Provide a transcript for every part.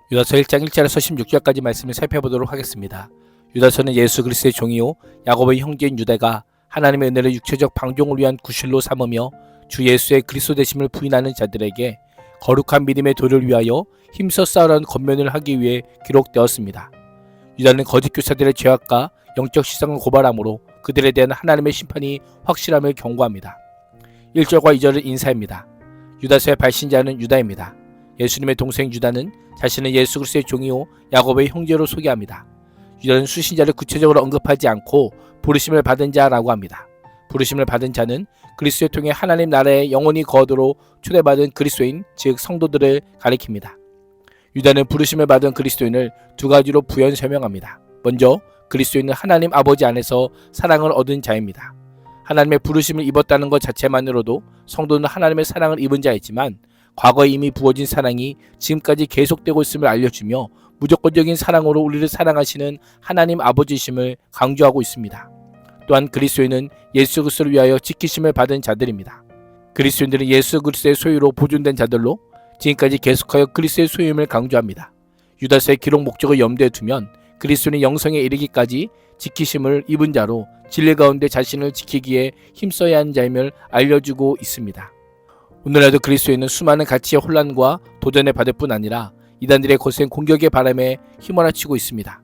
유다서 1장 1절에서 16절까지 말씀을 살펴보도록 하겠습니다. 유다서는 예수 그리스도의 종이요 야곱의 형제인 유다가 하나님의 은혜를 육체적 방종을 위한 구실로 삼으며 주 예수의 그리스도 되심을 부인하는 자들에게 거룩한 믿음의 도를 위하여 힘써 싸우라는 권면을 하기 위해 기록되었습니다. 유다는 거짓 교사들의 죄악과 영적 시상을 고발하므로 그들에 대한 하나님의 심판이 확실함을 경고합니다. 1절과 2절은 인사입니다. 유다서의 발신자는 유다입니다. 예수님의 동생 유다는 자신은 예수 그리스도의 종이요 야곱의 형제로 소개합니다. 유다는 수신자를 구체적으로 언급하지 않고 부르심을 받은 자라고 합니다. 부르심을 받은 자는 그리스도를 통해 하나님 나라에 영원히 거하도록 초대받은 그리스도인, 즉 성도들을 가리킵니다. 유다는 부르심을 받은 그리스도인을 두 가지로 부연 설명합니다. 먼저 그리스도인은 하나님 아버지 안에서 사랑을 얻은 자입니다. 하나님의 부르심을 입었다는 것 자체만으로도 성도는 하나님의 사랑을 입은 자이지만 과거에 이미 부어진 사랑이 지금까지 계속되고 있음을 알려주며 무조건적인 사랑으로 우리를 사랑하시는 하나님 아버지심을 강조하고 있습니다. 또한 그리스도인은 예수 그리스도를 위하여 지키심을 받은 자들입니다. 그리스도인들은 예수 그리스도의 소유로 보존된 자들로 지금까지 계속하여 그리스도의 소유임을 강조합니다. 유다서의 기록 목적을 염두에 두면 그리스도인이 영성에 이르기까지 지키심을 입은 자로 진리 가운데 자신을 지키기에 힘써야 하는 자임을 알려주고 있습니다. 오늘날도 그리스도인은 수많은 가치의 혼란과 도전을 받을 뿐 아니라 이단들의 거센 공격의 바람에 휘몰아치고 있습니다.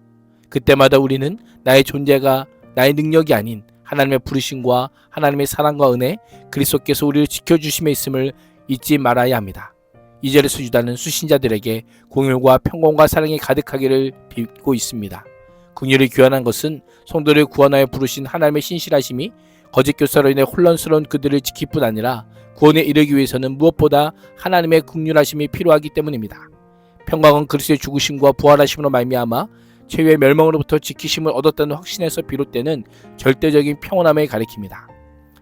그때마다 우리는 나의 존재가 나의 능력이 아닌 하나님의 부르심과 하나님의 사랑과 은혜, 그리스도께서 우리를 지켜주심에 있음을 잊지 말아야 합니다. 2절에서 유다는 수신자들에게 공율과 평강과 사랑이 가득하기를 빕고 있습니다. 긍휼이 귀환한 것은 성도를 구원하여 부르신 하나님의 신실하심이 거짓 교사로 인해 혼란스러운 그들을 지킬 뿐 아니라 구원에 이르기 위해서는 무엇보다 하나님의 긍휼하심이 필요하기 때문입니다. 평강은 그리스도의 죽으심과 부활하심으로 말미암아 최후의 멸망으로부터 지키심을 얻었다는 확신에서 비롯되는 절대적인 평온함을 가리킵니다.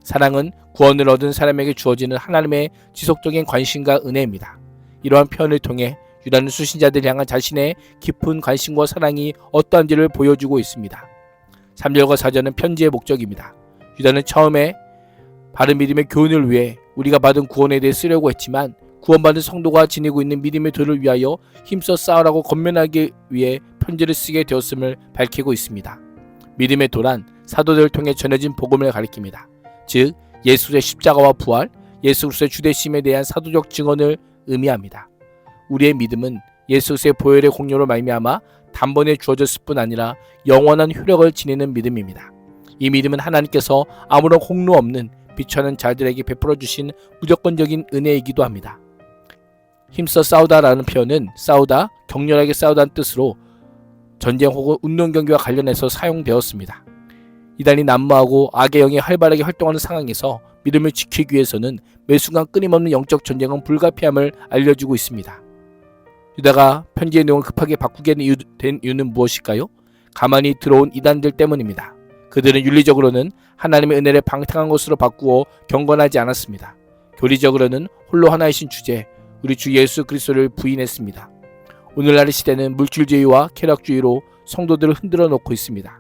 사랑은 구원을 얻은 사람에게 주어지는 하나님의 지속적인 관심과 은혜입니다. 이러한 표현을 통해 유다는 수신자들 향한 자신의 깊은 관심과 사랑이 어떠한지를 보여주고 있습니다. 3절과 4절은 편지의 목적입니다. 유다는 처음에 바른 믿음의 교훈을 위해 우리가 받은 구원에 대해 쓰려고 했지만 구원받은 성도가 지니고 있는 믿음의 도를 위하여 힘써 싸우라고 권면하기 위해 편지를 쓰게 되었음을 밝히고 있습니다. 믿음의 도란 사도들을 통해 전해진 복음을 가리킵니다. 즉 예수의 십자가와 부활, 예수 그리스도의 주되심에 대한 사도적 증언을 의미합니다. 우리의 믿음은 예수 그리스도의 보혈의 공로로 말미암아 단번에 주어졌을 뿐 아니라 영원한 효력을 지니는 믿음입니다. 이 믿음은 하나님께서 아무런 공로 없는 비천한 자들에게 베풀어 주신 무조건적인 은혜이기도 합니다. 힘써 싸우다라는 표현은 싸우다, 격렬하게 싸우다는 뜻으로 전쟁 혹은 운동 경기와 관련해서 사용되었습니다. 이단이 난무하고 악의 영이 활발하게 활동하는 상황에서 믿음을 지키기 위해서는 매순간 끊임없는 영적 전쟁은 불가피함을 알려주고 있습니다. 유다가 편지의 내용을 급하게 바꾸게 된 이유는 무엇일까요? 가만히 들어온 이단들 때문입니다. 그들은 윤리적으로는 하나님의 은혜를 방탕한 것으로 바꾸어 경건하지 않았습니다. 교리적으로는 홀로 하나이신 주제, 우리 주 예수 그리스도를 부인했습니다. 오늘날의 시대는 물질주의와 쾌락주의로 성도들을 흔들어 놓고 있습니다.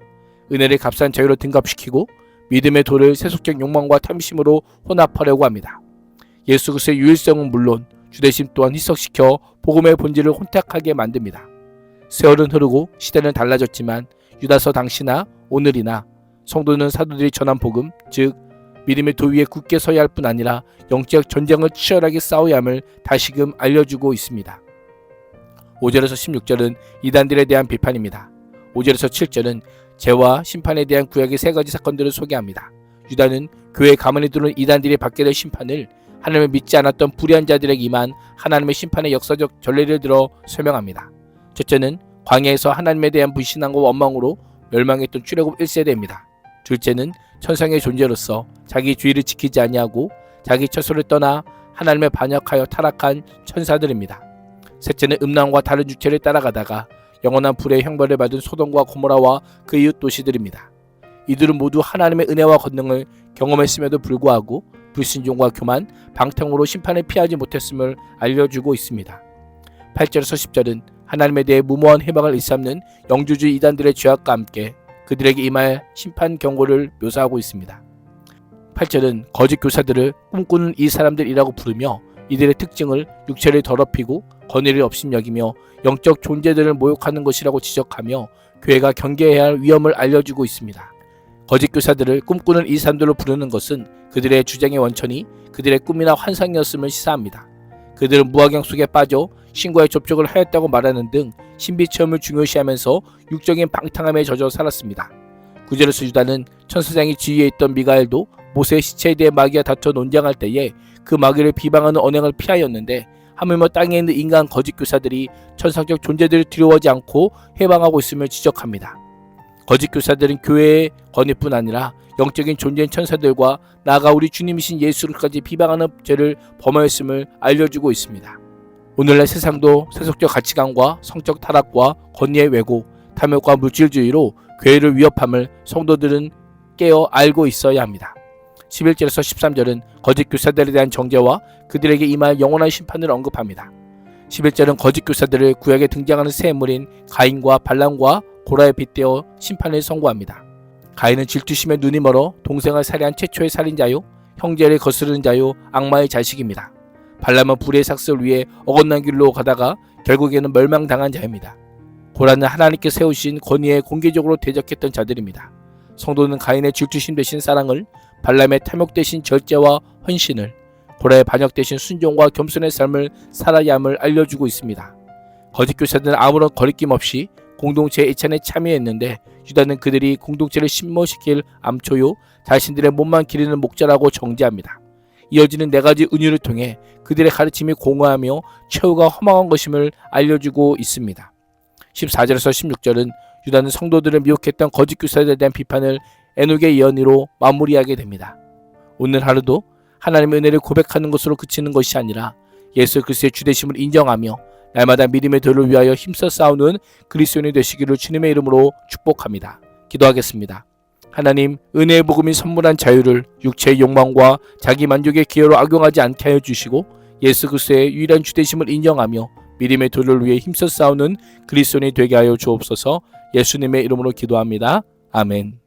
은혜를 값싼 자유로 등갑시키고 믿음의 도를 세속적 욕망과 탐심으로 혼합하려고 합니다. 예수 그리스도의 유일성은 물론 주대심 또한 희석시켜 복음의 본질을 혼탁하게 만듭니다. 세월은 흐르고 시대는 달라졌지만 유다서 당시나 오늘이나 성도는 사도들이 전한 복음, 즉 믿음의 도 위에 굳게 서야 할 뿐 아니라 영적 전쟁을 치열하게 싸워야 함을 다시금 알려주고 있습니다. 5절에서 16절은 이단들에 대한 비판입니다. 5절에서 7절은 죄와 심판에 대한 구약의 세 가지 사건들을 소개합니다. 유다는 교회에 가만히 두는 이단들이 받게 될 심판을 하나님을 믿지 않았던 불의한 자들에게 임한 하나님의 심판의 역사적 전례를 들어 설명합니다. 첫째는 광야에서 하나님에 대한 불신앙과 원망으로 멸망했던 출애굽 1세대입니다. 둘째는 천상의 존재로서 자기 주의를 지키지 아니하고 자기 처소를 떠나 하나님을 반역하여 타락한 천사들입니다. 셋째는 음란과 다른 주체를 따라가다가 영원한 불의 형벌을 받은 소돔과 고모라와 그 이웃 도시들입니다. 이들은 모두 하나님의 은혜와 권능을 경험했음에도 불구하고 불신종과 교만, 방탕으로 심판을 피하지 못했음을 알려주고 있습니다. 8절에서 10절은 하나님에 대해 무모한 해방을 일삼는 영주주의 이단들의 죄악과 함께 그들에게 임할 심판 경고를 묘사하고 있습니다. 8절은 거짓 교사들을 꿈꾸는 이 사람들이라고 부르며 이들의 특징을 육체를 더럽히고 권위를 업신여기며 영적 존재들을 모욕하는 것이라고 지적하며 교회가 경계해야 할 위험을 알려주고 있습니다. 거짓 교사들을 꿈꾸는 이 사람들로 부르는 것은 그들의 주장의 원천이 그들의 꿈이나 환상이었음을 시사합니다. 그들은 무화경 속에 빠져 신과의 접촉을 하였다고 말하는 등 신비 체험을 중요시하면서 육적인 방탕함에 젖어 살았습니다. 9절에서 유다는 천사장이 지위에 있던 미가엘도 모세의 시체에 대해 마귀와 다투어 논쟁할 때에 그 마귀를 비방하는 언행을 피하였는데 하물며 땅에 있는 인간 거짓 교사들이 천상적 존재들을 두려워하지 않고 해방하고 있음을 지적합니다. 거짓 교사들은 교회의 권위뿐 아니라 영적인 존재인 천사들과 나아가 우리 주님이신 예수까지 비방하는 죄를 범하였음을 알려주고 있습니다. 오늘날 세상도 세속적 가치관과 성적 타락과 권위의 왜곡, 탐욕과 물질주의로 교회를 위협함을 성도들은 깨어 알고 있어야 합니다. 11절에서 13절은 거짓 교사들에 대한 정죄와 그들에게 임할 영원한 심판을 언급합니다. 11절은 거짓 교사들을 구약에 등장하는 새 인물인 가인과 발람과 고라에 빗대어 심판을 선고합니다. 가인은 질투심에 눈이 멀어 동생을 살해한 최초의 살인자요, 형제를 거스르는 자요, 악마의 자식입니다. 발람은 불의 삭슬을 위해 어긋난 길로 가다가 결국에는 멸망당한 자입니다. 고라는 하나님께 세우신 권위에 공개적으로 대적했던 자들입니다. 성도는 가인의 질투심 대신 사랑을, 발람의 탐욕 대신 절제와 헌신을, 고라의 반역 대신 순종과 겸손의 삶을 살아야 함을 알려주고 있습니다. 거짓 교사들은 아무런 거리낌 없이 공동체의 애찬에 참여했는데 유다는 그들이 공동체를 신모시킬 암초요, 자신들의 몸만 기르는 목자라고 정죄합니다. 이어지는 네 가지 은유를 통해 그들의 가르침이 공허하며 최후가 허망한 것임을 알려주고 있습니다. 14절에서 16절은 유다는 성도들을 미혹했던 거짓 교사들에 대한 비판을 에녹의 예언으로 마무리하게 됩니다. 오늘 하루도 하나님의 은혜를 고백하는 것으로 그치는 것이 아니라 예수 그리스도의 주되심을 인정하며 날마다 믿음의 도를 위하여 힘써 싸우는 그리스도인이 되시기를 주님의 이름으로 축복합니다. 기도하겠습니다. 하나님, 은혜의 복음이 선물한 자유를 육체의 욕망과 자기 만족의 기회로 악용하지 않게 하여 주시고 예수 그리스도의 유일한 주되심을 인정하며 믿음의 도를 위해 힘써 싸우는 그리스도인이 되게 하여 주옵소서. 예수님의 이름으로 기도합니다. 아멘.